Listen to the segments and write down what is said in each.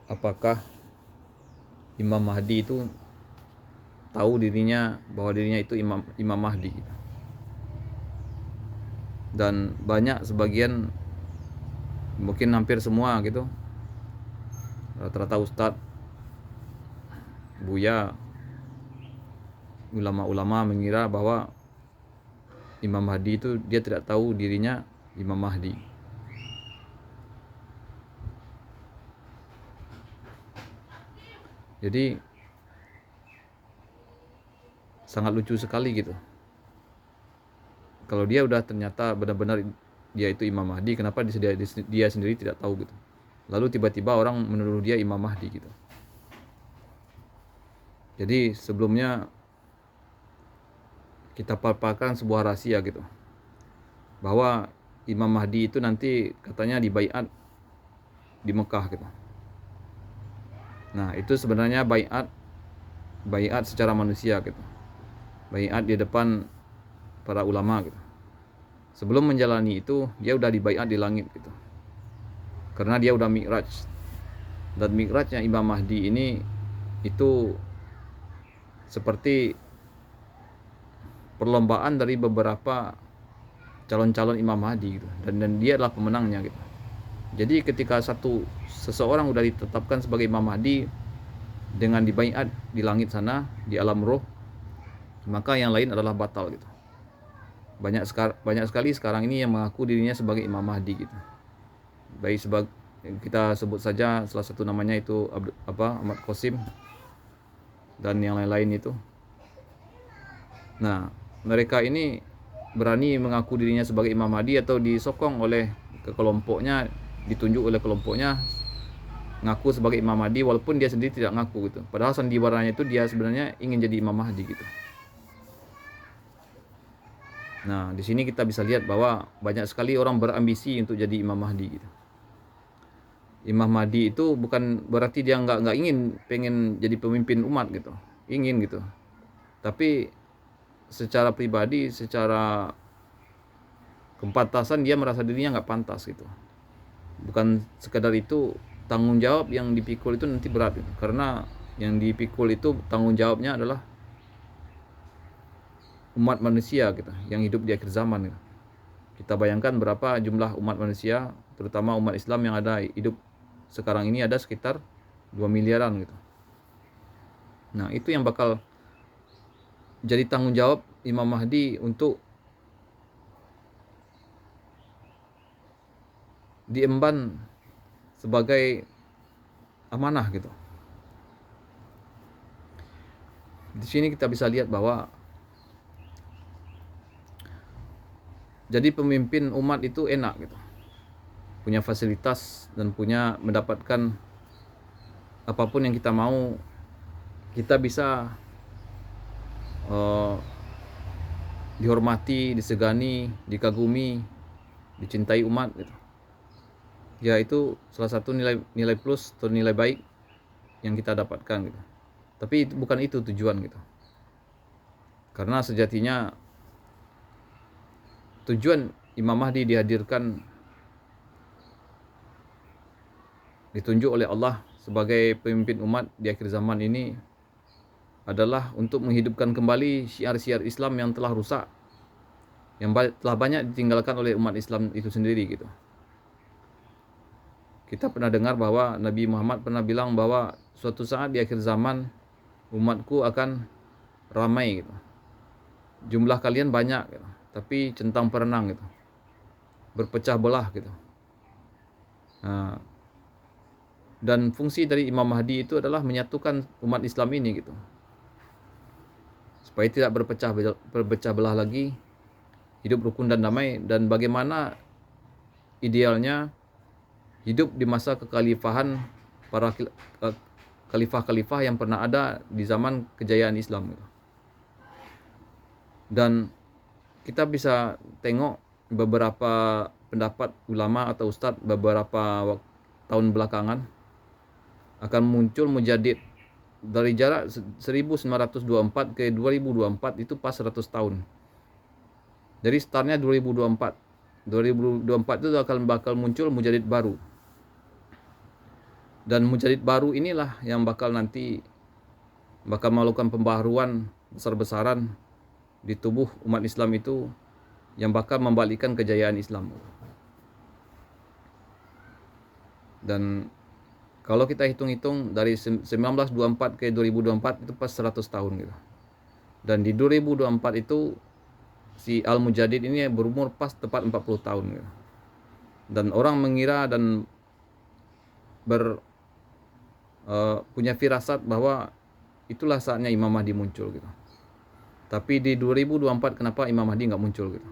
apakah Imam Mahdi itu tahu dirinya bahwa dirinya itu Imam Mahdi. Dan banyak sebagian, mungkin hampir semua gitu, rata-rata ustadz, buya, ulama-ulama mengira bahwa Imam Mahdi itu dia tidak tahu dirinya Imam Mahdi. Jadi sangat lucu sekali gitu. Kalau dia udah ternyata benar-benar dia itu Imam Mahdi, kenapa dia sendiri tidak tahu gitu. Lalu tiba-tiba orang menuduh dia Imam Mahdi gitu. Jadi sebelumnya kita paparkan sebuah rahasia gitu, bahwa Imam Mahdi itu nanti katanya dibaiat di Mekah gitu. Nah, itu sebenarnya baiat secara manusia gitu. Baiat di depan para ulama gitu. Sebelum menjalani itu, dia udah dibaiat di langit gitu. Karena dia udah mi'raj. Dan mi'rajnya Imam Mahdi ini itu seperti perlombaan dari beberapa calon-calon Imam Mahdi gitu. Dan dia adalah pemenangnya gitu. Jadi ketika seseorang udah ditetapkan sebagai Imam Mahdi dengan dibaiat di langit sana, di alam roh, maka yang lain adalah batal gitu. Banyak sekali sekarang ini yang mengaku dirinya sebagai Imam Mahdi gitu. Baik kita sebut saja salah satu namanya itu Ahmad Qasim dan yang lain-lain itu. Nah, mereka ini berani mengaku dirinya sebagai Imam Mahdi atau disokong oleh kelompoknya, ditunjuk oleh kelompoknya ngaku sebagai Imam Mahdi walaupun dia sendiri tidak ngaku gitu. Padahal sandiwaranya itu dia sebenarnya ingin jadi Imam Mahdi gitu. Nah, di sini kita bisa lihat bahwa banyak sekali orang berambisi untuk jadi Imam Mahdi gitu. Imam Mahdi itu bukan berarti dia nggak ingin pengen jadi pemimpin umat gitu, ingin gitu. Tapi secara pribadi, secara kepantasan dia merasa dirinya nggak pantas gitu. Bukan sekadar itu, tanggung jawab yang dipikul itu nanti berat gitu. Karena yang dipikul itu tanggung jawabnya adalah umat manusia gitu, yang hidup di akhir zaman gitu. Kita bayangkan berapa jumlah umat manusia, terutama umat Islam yang ada hidup sekarang ini ada sekitar 2 miliaran gitu. Nah, itu yang bakal jadi tanggung jawab Imam Mahdi untuk diemban sebagai amanah gitu. Di sini kita bisa lihat bahwa jadi pemimpin umat itu enak gitu. Punya fasilitas dan mendapatkan apapun yang kita mau. Kita bisa dihormati, disegani, dikagumi, dicintai umat gitu. Ya, itu salah satu nilai plus atau nilai baik yang kita dapatkan gitu. Tapi bukan itu tujuan gitu. Karena sejatinya tujuan Imam Mahdi ditunjuk oleh Allah sebagai pemimpin umat di akhir zaman ini adalah untuk menghidupkan kembali syiar-syiar Islam yang telah rusak, yang telah banyak ditinggalkan oleh umat Islam itu sendiri gitu. Kita pernah dengar bahwa Nabi Muhammad pernah bilang bahwa suatu saat di akhir zaman umatku akan ramai gitu. Jumlah kalian banyak gitu, tapi centang perenang gitu. Berpecah belah gitu. Nah, dan fungsi dari Imam Mahdi itu adalah menyatukan umat Islam ini gitu. Supaya tidak berpecah belah lagi, hidup rukun dan damai. Dan bagaimana idealnya hidup di masa kekhalifahan para khalifah-khalifah yang pernah ada di zaman kejayaan Islam. Dan kita bisa tengok beberapa pendapat ulama atau ustadz beberapa tahun belakangan akan muncul mujadid dari jarak 1924 ke 2024 itu pas 100 tahun. Jadi startnya 2024. 2024 itu bakal muncul mujadid baru. Dan mujadid baru inilah yang bakal melakukan pembaharuan besar-besaran di tubuh umat Islam itu, yang bakal membalikkan kejayaan Islam. Dan kalau kita hitung-hitung dari 1924 ke 2024 itu pas 100 tahun gitu. Dan di 2024 itu si Al-Mujadid ini berumur pas tepat 40 tahun gitu. Dan orang mengira dan punya firasat bahwa itulah saatnya Imam Mahdi muncul gitu. Tapi di 2024 kenapa Imam Mahdi nggak muncul gitu?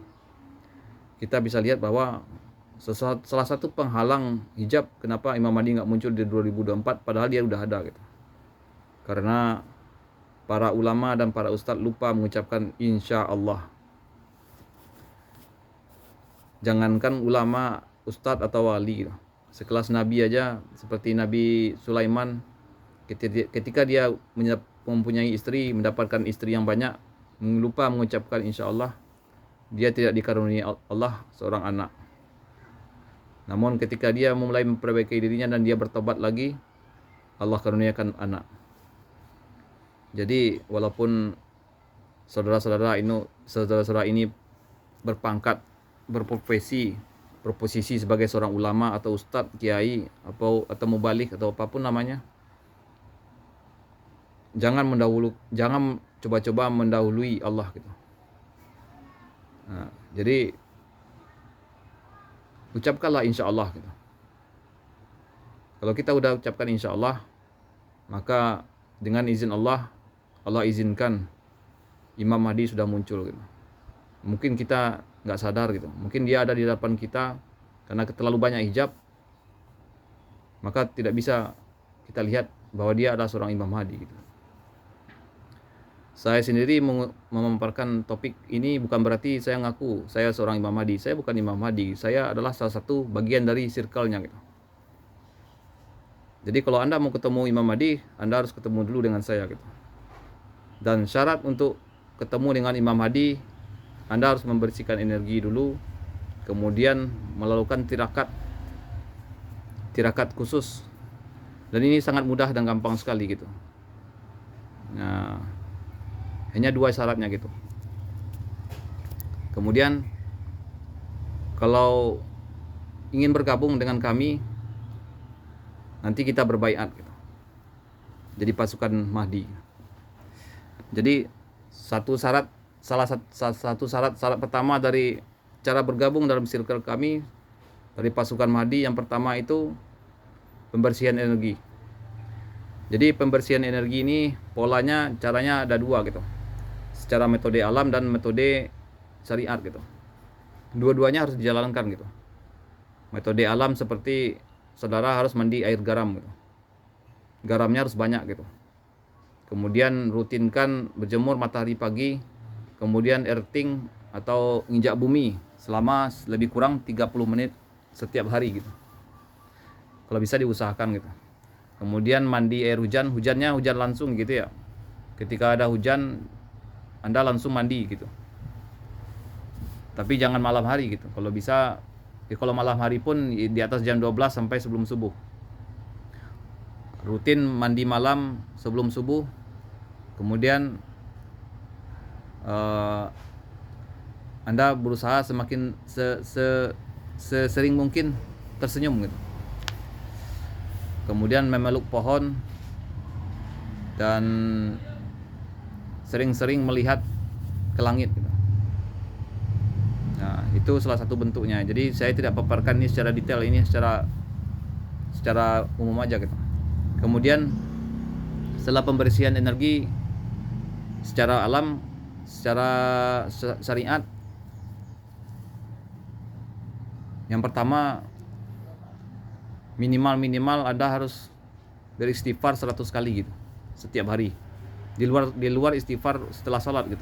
Kita bisa lihat bahwa salah satu penghalang hijab kenapa Imam Mahdi nggak muncul di 2024 padahal dia udah ada gitu. Karena para ulama dan para ustadz lupa mengucapkan insya Allah. Jangankan ulama, ustadz atau wali gitu. Sekelas Nabi aja seperti Nabi Sulaiman, ketika dia mempunyai istri, mendapatkan istri yang banyak, lupa mengucapkan insya Allah, dia tidak dikaruniai Allah seorang anak. Namun ketika dia mulai memperbaiki dirinya dan dia bertobat lagi, Allah karuniakan anak. Jadi walaupun saudara-saudara ini berpangkat, berposisi sebagai seorang ulama atau ustadz, kiai atau mubalik atau apapun namanya, jangan coba-coba mendahului Allah gitu. Nah, jadi ucapkanlah insya Allah gitu. Kalau kita udah ucapkan insya Allah, maka dengan izin Allah izinkan Imam Mahdi sudah muncul gitu. Mungkin kita nggak sadar gitu, mungkin dia ada di depan kita karena terlalu banyak hijab, maka tidak bisa kita lihat bahwa dia adalah seorang Imam Mahdi gitu. Saya sendiri memaparkan topik ini bukan berarti saya ngaku saya seorang Imam Mahdi. Saya bukan Imam Mahdi, saya adalah salah satu bagian dari circle-nya gitu. Jadi kalau Anda mau ketemu Imam Mahdi, Anda harus ketemu dulu dengan saya gitu. Dan syarat untuk ketemu dengan Imam Mahdi, Anda harus membersihkan energi dulu, kemudian melakukan tirakat khusus. Dan ini sangat mudah dan gampang sekali gitu. Nah, hanya 2 syaratnya gitu. Kemudian kalau ingin bergabung dengan kami, nanti kita berbaiat gitu. Jadi pasukan Mahdi. Jadi salah satu syarat pertama dari cara bergabung dalam circle kami dari pasukan Mahdi, yang pertama itu pembersihan energi. Jadi pembersihan energi ini caranya ada 2 gitu. Secara metode alam dan metode syariat gitu. Dua-duanya harus dijalankan gitu. Metode alam seperti saudara harus mandi air garam gitu. Garamnya harus banyak gitu. Kemudian rutinkan berjemur matahari pagi, kemudian earthing atau nginjak bumi selama lebih kurang 30 menit setiap hari gitu. Kalau bisa diusahakan gitu. Kemudian mandi air hujannya hujan langsung gitu ya. Ketika ada hujan, Anda langsung mandi gitu. Tapi jangan malam hari gitu. Kalau bisa, kalau malam hari pun di atas jam 12 sampai sebelum subuh. Rutin mandi malam sebelum subuh. Kemudian Anda berusaha semakin sesering mungkin tersenyum gitu. Kemudian memeluk pohon dan sering-sering melihat ke langit gitu. Nah, itu salah satu bentuknya. Jadi saya tidak paparkan ini secara detail, ini secara umum aja gitu. Kemudian setelah pembersihan energi secara alam, secara syariat, yang pertama minimal Anda harus beristighfar 100 kali gitu setiap hari. Di luar istighfar setelah salat gitu.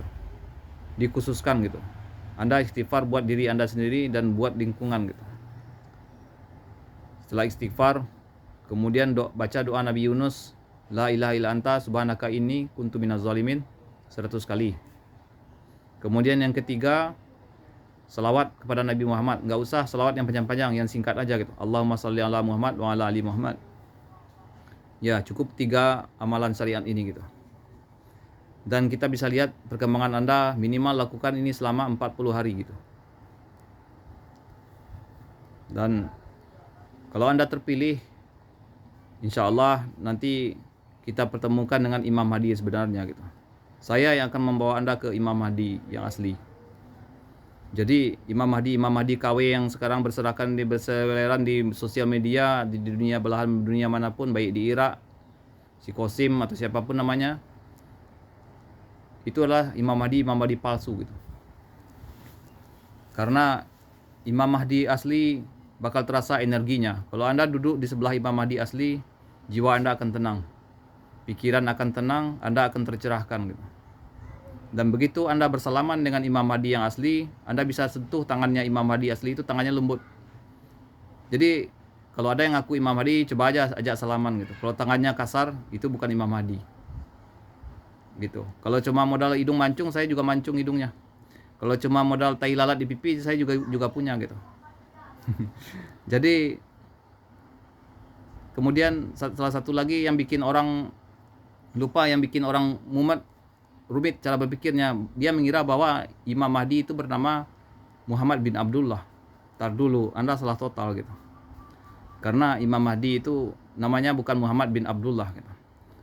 Dikhususkan gitu. Anda istighfar buat diri Anda sendiri dan buat lingkungan gitu. Setelah istighfar, kemudian baca doa Nabi Yunus, la ilaha illa anta subhanaka inni kuntu minaz zalimin 100 kali. Kemudian yang ketiga, salawat kepada Nabi Muhammad. Enggak usah salawat yang panjang-panjang, yang singkat aja gitu. Allahumma shalli ala Muhammad wa ala ali Muhammad. Ya, cukup 3 amalan syariat ini gitu. Dan kita bisa lihat perkembangan Anda minimal lakukan ini selama 40 hari gitu. Dan kalau Anda terpilih, insya Allah nanti kita pertemukan dengan Imam Mahdi sebenarnya gitu. Saya yang akan membawa Anda ke Imam Mahdi yang asli. Jadi Imam Mahdi KW yang sekarang berseliweran di sosial media, di dunia belahan dunia manapun, baik di Irak, si Qasim atau siapapun namanya, itu adalah Imam Mahdi palsu gitu. Karena Imam Mahdi asli bakal terasa energinya. Kalau Anda duduk di sebelah Imam Mahdi asli, jiwa Anda akan tenang, pikiran akan tenang, Anda akan tercerahkan gitu. Dan begitu Anda bersalaman dengan Imam Mahdi yang asli, Anda bisa sentuh tangannya Imam Mahdi asli, itu tangannya lembut. Jadi kalau ada yang ngaku Imam Mahdi, coba aja ajak salaman gitu. Kalau tangannya kasar, itu bukan Imam Mahdi gitu. Kalau cuma modal hidung mancung, saya juga mancung hidungnya. Kalau cuma modal tai lalat di pipi, saya juga punya gitu. Jadi kemudian salah satu lagi yang bikin orang lupa, yang bikin orang mumet, rumit cara berpikirnya, dia mengira bahwa Imam Mahdi itu bernama Muhammad bin Abdullah. Tar dulu, Anda salah total gitu. Karena Imam Mahdi itu namanya bukan Muhammad bin Abdullah gitu.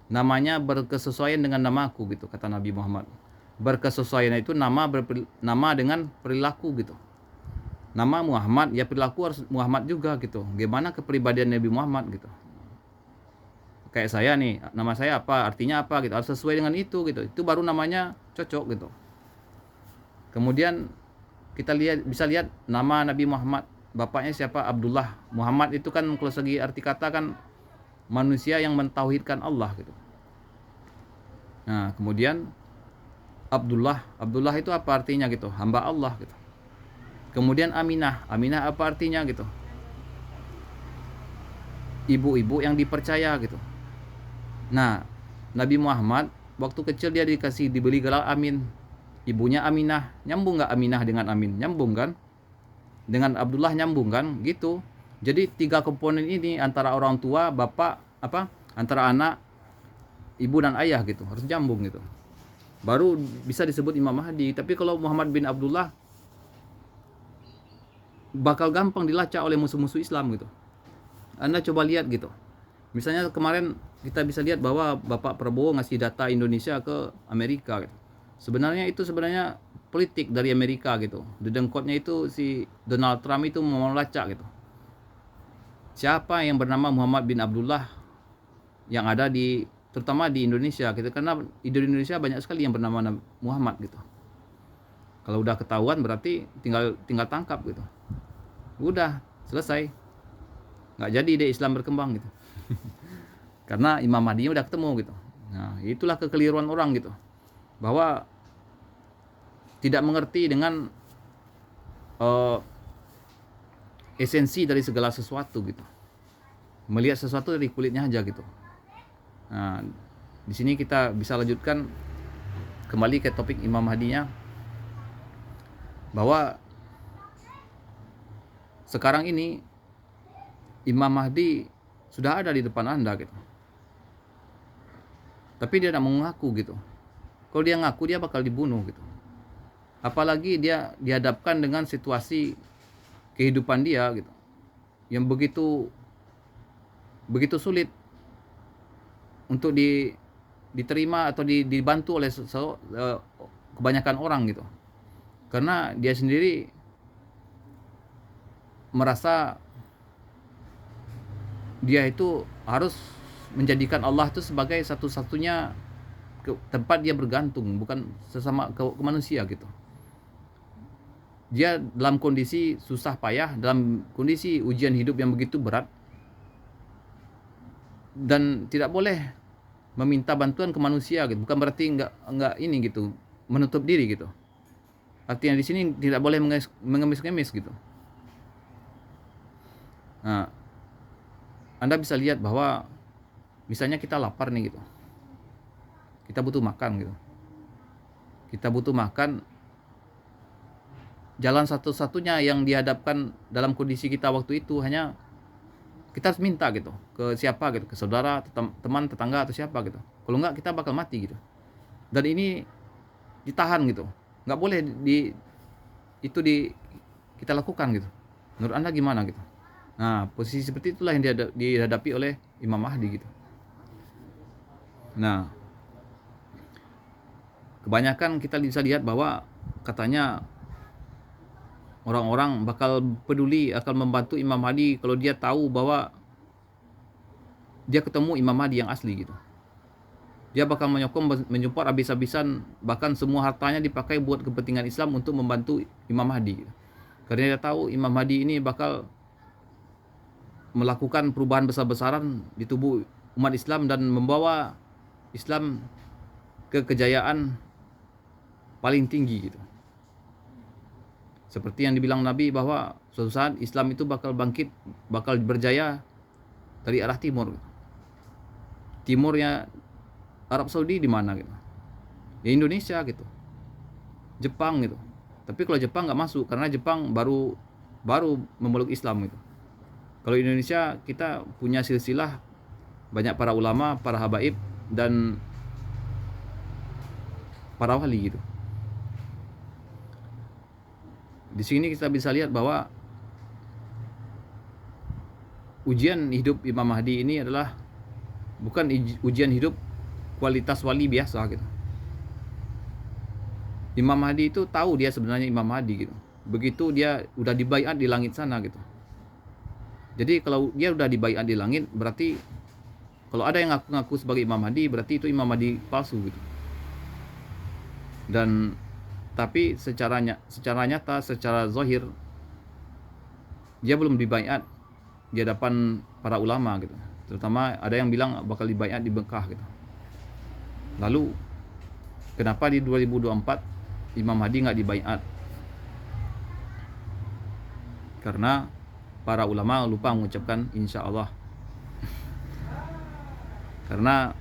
Namanya berkesesuaian dengan namaku gitu, kata Nabi Muhammad. Berkesesuaian itu nama dengan perilaku gitu. Nama Muhammad, ya perilaku harus Muhammad juga gitu. Gimana kepribadian Nabi Muhammad gitu. Kayak saya nih, nama saya apa, artinya apa gitu, harus sesuai dengan itu gitu. Itu baru namanya cocok gitu. Kemudian kita bisa lihat nama Nabi Muhammad, bapaknya siapa? Abdullah. Muhammad itu kan kalau segi arti kata kan manusia yang mentauhidkan Allah gitu. Nah, kemudian Abdullah itu apa artinya gitu? Hamba Allah gitu. Kemudian Aminah apa artinya gitu? Ibu-ibu yang dipercaya gitu. Nah, Nabi Muhammad waktu kecil dia dibeli gelar Amin. Ibunya Aminah. Nyambung nggak Aminah dengan Amin? Nyambung kan? Dengan Abdullah nyambung kan? Gitu. Jadi 3 komponen ini antara orang tua, bapak, antara anak, ibu dan ayah gitu. Harus nyambung gitu. Baru bisa disebut Imam Mahdi. Tapi kalau Muhammad bin Abdullah, bakal gampang dilacak oleh musuh-musuh Islam gitu. Anda coba lihat gitu. Misalnya kemarin kita bisa lihat bahwa Bapak Prabowo ngasih data Indonesia ke Amerika gitu. Sebenarnya politik dari Amerika gitu. Dedengkotnya itu si Donald Trump itu mau melacak gitu. Siapa yang bernama Muhammad bin Abdullah yang ada terutama di Indonesia gitu, karena di Indonesia banyak sekali yang bernama Muhammad gitu. Kalau udah ketahuan berarti tinggal tangkap gitu. Udah selesai. Nggak jadi deh Islam berkembang gitu. Karena Imam Mahdi udah ketemu gitu. Nah, itulah kekeliruan orang gitu. Bahwa tidak mengerti dengan esensi dari segala sesuatu gitu. Melihat sesuatu dari kulitnya aja gitu. Nah, di sini kita bisa lanjutkan kembali ke topik Imam Mahdi-nya, bahwa sekarang ini Imam Mahdi sudah ada di depan Anda gitu. Tapi dia tidak mengaku gitu. Kalau dia ngaku, dia bakal dibunuh gitu. Apalagi dia dihadapkan dengan situasi kehidupan dia gitu, yang begitu sulit untuk diterima atau dibantu oleh kebanyakan orang gitu. Karena dia sendiri merasa dia itu harus menjadikan Allah itu sebagai satu-satunya tempat dia bergantung, bukan sesama ke manusia gitu. Dia dalam kondisi susah payah, dalam kondisi ujian hidup yang begitu berat, dan tidak boleh meminta bantuan ke manusia gitu. Bukan berarti enggak ini gitu, menutup diri gitu. Artinya di sini tidak boleh mengemis-ngemis gitu. Nah, Anda bisa lihat bahwa misalnya kita lapar nih gitu. Kita butuh makan gitu. Kita butuh makan. Jalan satu-satunya yang dihadapkan dalam kondisi kita waktu itu hanya kita harus minta gitu ke siapa gitu, ke saudara, teman, tetangga atau siapa gitu. Kalau enggak kita bakal mati gitu. Dan ini ditahan gitu, nggak boleh kita lakukan gitu. Menurut Anda gimana gitu? Nah, posisi seperti itulah yang dihadapi oleh Imam Mahdi gitu. Nah, kebanyakan kita bisa lihat bahwa katanya orang-orang bakal peduli, akan membantu Imam Mahdi kalau dia tahu bahwa dia ketemu Imam Mahdi yang asli gitu. Dia bakal menyupport habis-habisan, bahkan semua hartanya dipakai buat kepentingan Islam untuk membantu Imam Mahdi gitu. Karena dia tahu Imam Mahdi ini bakal melakukan perubahan besar-besaran di tubuh umat Islam dan membawa Islam ke kejayaan paling tinggi gitu. Seperti yang dibilang Nabi bahwa suatu saat Islam itu bakal bangkit, bakal berjaya dari arah timur. Timurnya Arab Saudi di mana gitu? Ya Indonesia gitu. Jepang gitu. Tapi kalau Jepang nggak masuk karena Jepang baru memeluk Islam gitu. Kalau Indonesia kita punya silsilah banyak para ulama, para habaib dan para wali gitu. Di sini kita bisa lihat bahwa ujian hidup Imam Mahdi ini adalah bukan ujian hidup kualitas wali biasa gitu. Imam Mahdi itu tahu dia sebenarnya Imam Mahdi gitu. Begitu dia udah dibaiat di langit sana gitu. Jadi kalau dia udah dibaiat di langit, berarti kalau ada yang ngaku-ngaku sebagai Imam Mahdi, berarti itu Imam Mahdi palsu gitu. Dan tapi secara nyata, secara zahir, dia belum dibaiat di hadapan para ulama gitu. Terutama ada yang bilang bakal dibaiat di Mekah gitu. Lalu kenapa di 2024 Imam Mahdi nggak dibaiat? Karena para ulama lupa mengucapkan insya Allah. Karena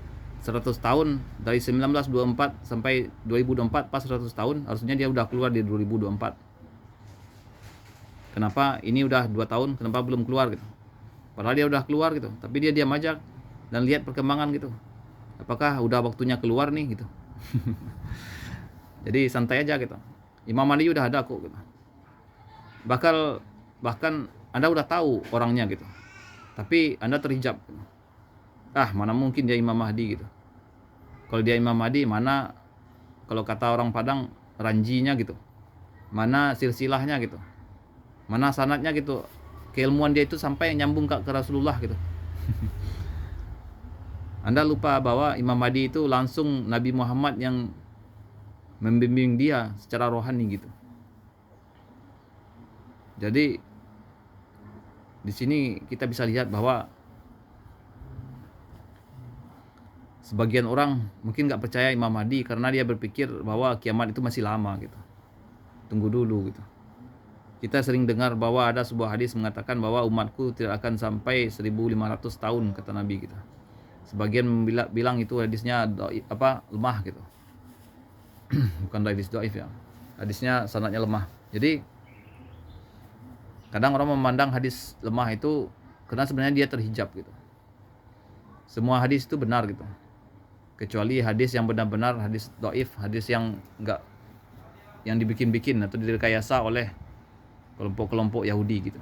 100 tahun dari 1924 sampai 2024 pas 100 tahun, harusnya dia udah keluar di 2024. Kenapa ini udah 2 tahun, kenapa belum keluar gitu? Padahal dia udah keluar gitu, tapi dia diam aja dan lihat perkembangan gitu. Apakah udah waktunya keluar nih gitu? Jadi santai aja gitu. Imam Mahdi udah ada kok gitu. Bahkan Anda udah tahu orangnya gitu. Tapi Anda terhijab gitu. Mana mungkin dia Imam Mahdi gitu. Kalau dia Imam Mahdi, mana kalau kata orang Padang ranjinya gitu. Mana silsilahnya gitu. Mana sanadnya gitu. Keilmuan dia itu sampai nyambung ke Rasulullah gitu. Anda lupa bahwa Imam Mahdi itu langsung Nabi Muhammad yang membimbing dia secara rohani gitu. Jadi di sini kita bisa lihat bahwa sebagian orang mungkin nggak percaya Imam Mahdi karena dia berpikir bahwa kiamat itu masih lama gitu. Tunggu dulu gitu. Kita sering dengar bahwa ada sebuah hadis mengatakan bahwa umatku tidak akan sampai 1500 tahun kata Nabi gitu. Sebagian bilang itu hadisnya lemah gitu. Bukan hadis dhaif ya. Hadisnya sanadnya lemah. Jadi kadang orang memandang hadis lemah itu karena sebenarnya dia terhijab gitu. Semua hadis itu benar gitu. Kecuali hadis yang benar-benar hadis dhaif, hadis yang enggak yang dibikin-bikin atau direkayasa oleh kelompok-kelompok Yahudi gitu.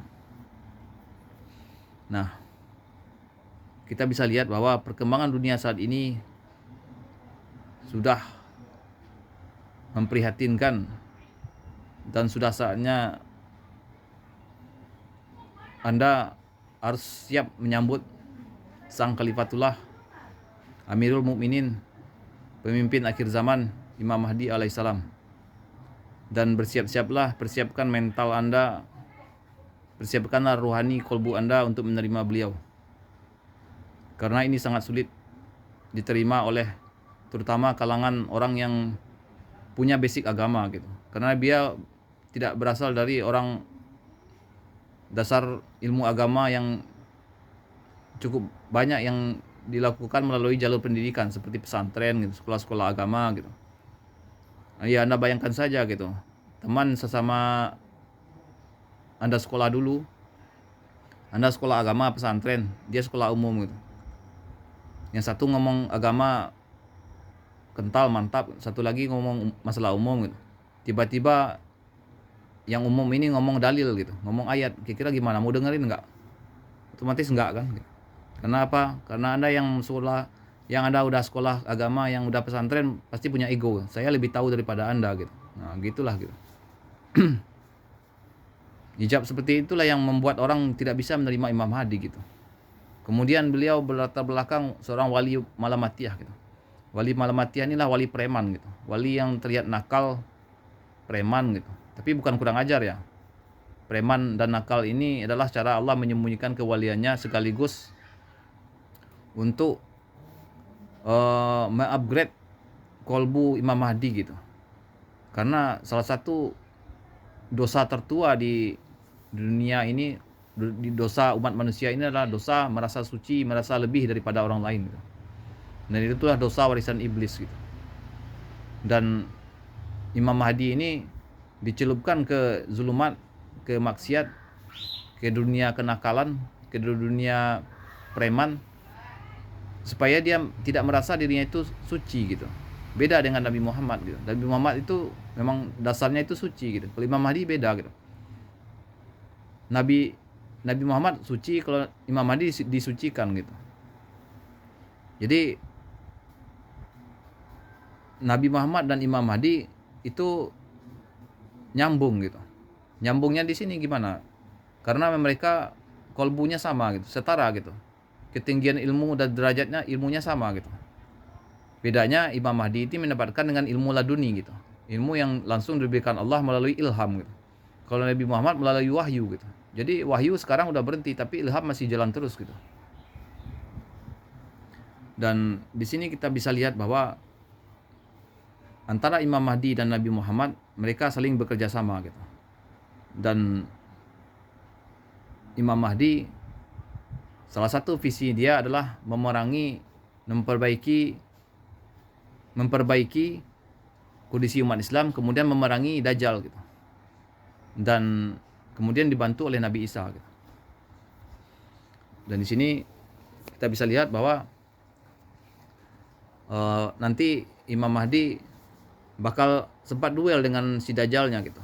Nah, kita bisa lihat bahwa perkembangan dunia saat ini sudah memprihatinkan dan sudah saatnya Anda harus siap menyambut Sang Khalifatullah Amirul Mukminin, pemimpin akhir zaman Imam Mahdi alaihissalam. Dan bersiap-siaplah, persiapkan mental Anda, persiapkanlah rohani kolbu Anda untuk menerima beliau. Karena ini sangat sulit diterima oleh terutama kalangan orang yang punya basic agama gitu. Karena dia tidak berasal dari orang dasar ilmu agama yang cukup banyak yang dilakukan melalui jalur pendidikan seperti pesantren gitu, sekolah-sekolah agama gitu. Ya Anda bayangkan saja gitu. Teman sesama Anda sekolah dulu, Anda sekolah agama pesantren, dia sekolah umum gitu. Yang satu ngomong agama kental mantap, satu lagi ngomong masalah umum gitu. Tiba-tiba yang umum ini ngomong dalil gitu, ngomong ayat, kira-kira gimana? Mau dengerin nggak? Otomatis nggak kan? Karena apa? Karena Anda yang sekolah, yang Anda udah sekolah agama, yang udah pesantren, pasti punya ego. Saya lebih tahu daripada Anda gitu. Nah, gitulah gitu. Hijab seperti itulah yang membuat orang tidak bisa menerima Imam Mahdi gitu. Kemudian beliau berlatar belakang seorang wali malamatiyah gitu. Wali malamatiyah inilah wali preman gitu. Wali yang terlihat nakal, preman gitu. Tapi bukan kurang ajar ya. Preman dan nakal ini adalah cara Allah menyembunyikan kewaliannya sekaligus untuk mengupgrade kolbu Imam Mahdi gitu. Karena salah satu dosa tertua di dunia ini, di dosa umat manusia ini adalah dosa merasa suci, merasa lebih daripada orang lain gitu. Dan itulah dosa warisan iblis gitu. Dan Imam Mahdi ini dicelupkan ke zulumat, ke maksiat, ke dunia kenakalan, ke dunia preman, supaya dia tidak merasa dirinya itu suci gitu. Beda dengan Nabi Muhammad gitu. Nabi Muhammad itu memang dasarnya itu suci gitu. Kalau Imam Mahdi beda gitu. Nabi Muhammad suci, kalau Imam Mahdi disucikan gitu. Jadi Nabi Muhammad dan Imam Mahdi itu nyambung gitu. Nyambungnya di sini gimana? Karena mereka kolbunya sama gitu, setara gitu. Ketinggian ilmu dan derajatnya ilmunya sama gitu. Bedanya Imam Mahdi itu mendapatkan dengan ilmu laduni gitu. Ilmu yang langsung diberikan Allah melalui ilham gitu. Kalau Nabi Muhammad melalui wahyu gitu. Jadi wahyu sekarang udah berhenti, tapi ilham masih jalan terus gitu. Dan di sini kita bisa lihat bahwa antara Imam Mahdi dan Nabi Muhammad, mereka saling bekerja sama gitu. Dan Imam Mahdi, salah satu visi dia adalah memerangi, memperbaiki kondisi umat Islam, kemudian memerangi Dajjal gitu. Dan kemudian dibantu oleh Nabi Isa gitu. Dan di sini kita bisa lihat bahwa nanti Imam Mahdi bakal sempat duel dengan si Dajjalnya gitu.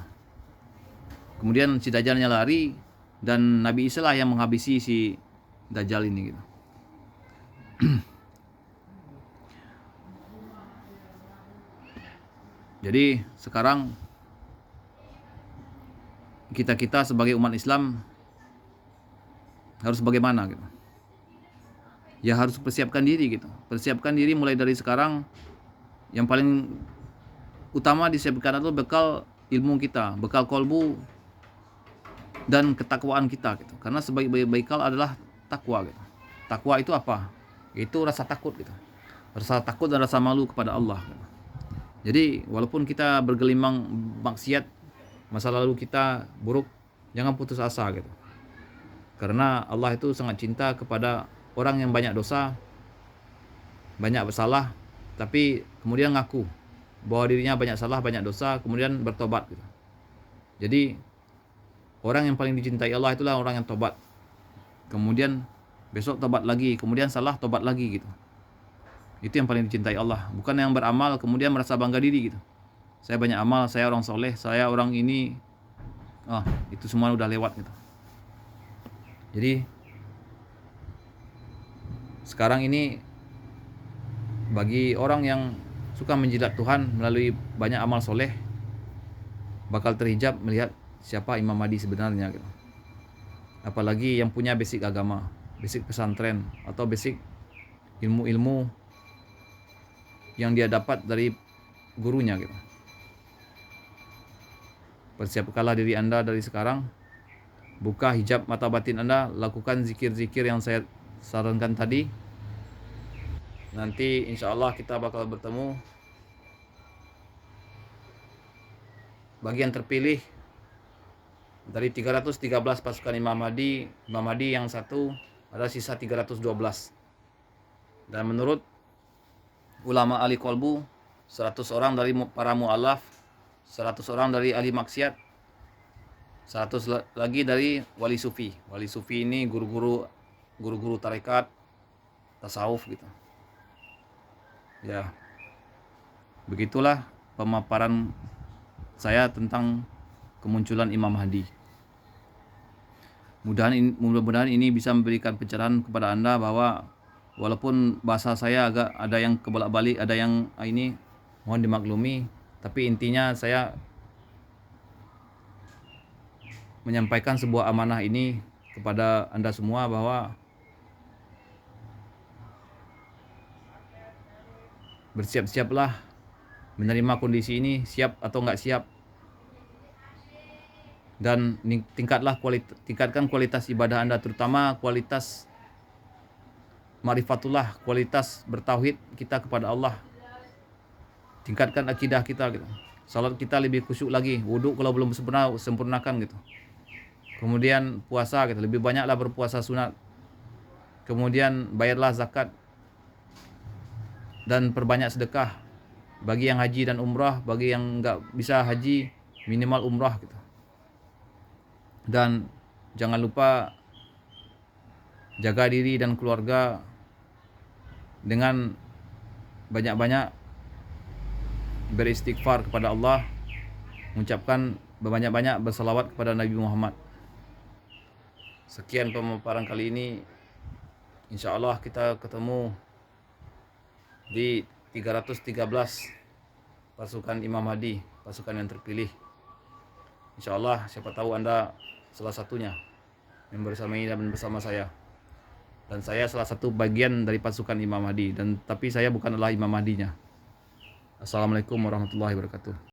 Kemudian si Dajjalnya lari dan Nabi Isa lah yang menghabisi si Dajjal ini gitu. Jadi sekarang kita sebagai umat Islam harus bagaimana gitu? Ya harus persiapkan diri gitu. Persiapkan diri mulai dari sekarang. Yang paling utama disiapkan adalah bekal ilmu kita, bekal kolbu dan ketakwaan kita gitu. Karena sebaik-baik bekal adalah takwa gitu. Takwa itu apa? Itu rasa takut gitu. Rasa takut dan rasa malu kepada Allah gitu. Jadi walaupun kita bergelimang maksiat, masa lalu kita buruk, jangan putus asa gitu. Karena Allah itu sangat cinta kepada orang yang banyak dosa, banyak bersalah, tapi kemudian ngaku bahwa dirinya banyak salah, banyak dosa, kemudian bertobat gitu. Jadi orang yang paling dicintai Allah itulah orang yang tobat. Kemudian besok tobat lagi, kemudian salah tobat lagi gitu. Itu yang paling dicintai Allah. Bukan yang beramal kemudian merasa bangga diri gitu. Saya banyak amal, saya orang soleh, saya orang ini. Itu semua udah lewat gitu. Jadi sekarang ini bagi orang yang suka menjilat Tuhan melalui banyak amal soleh, bakal terhijab melihat siapa Imam Mahdi sebenarnya gitu. Apalagi yang punya basic agama, basic pesantren, atau basic ilmu-ilmu yang dia dapat dari gurunya gitu. Persiapkanlah diri Anda dari sekarang. Buka hijab mata batin Anda, lakukan zikir-zikir yang saya sarankan tadi. Nanti insya Allah kita bakal bertemu bagian terpilih dari 313 pasukan Imam Mahdi. Imam Mahdi yang satu, ada sisa 312. Dan menurut ulama ahli kolbu, 100 orang dari para mu'alaf, 100 orang dari ahli maksiat, lagi dari wali sufi. Wali sufi ini guru-guru tarekat, tasawuf gitu. Ya, begitulah pemaparan saya tentang kemunculan Imam Mahdi. Mudah-mudahan ini bisa memberikan pencerahan kepada Anda bahwa walaupun bahasa saya agak ada yang kebolak-balik, ada yang ini mohon dimaklumi, tapi intinya saya menyampaikan sebuah amanah ini kepada Anda semua bahwa bersiap-siaplah menerima kondisi ini, siap atau nggak siap, dan tingkatkan kualitas ibadah Anda, terutama kualitas ma'rifatullah, kualitas bertauhid kita kepada Allah. Tingkatkan akidah kita gitu. Salat kita lebih khusyuk lagi, wudhu kalau belum sempurna sempurnakan gitu. Kemudian puasa gitu, lebih banyaklah berpuasa sunat. Kemudian bayarlah zakat dan perbanyak sedekah. Bagi yang haji dan umrah, bagi yang nggak bisa haji minimal umrah gitu. Dan jangan lupa jaga diri dan keluarga dengan banyak-banyak beristighfar kepada Allah, mengucapkan banyak-banyak bersalawat kepada Nabi Muhammad. Sekian pemaparan kali ini. Insya Allah kita ketemu di 313 pasukan Imam Mahdi, pasukan yang terpilih. Insya Allah, siapa tahu Anda salah satunya yang bersama ini dan bersama saya. Dan saya salah satu bagian dari pasukan Imam Mahdi, tapi saya bukanlah Imam Mahdinya. Assalamualaikum warahmatullahi wabarakatuh.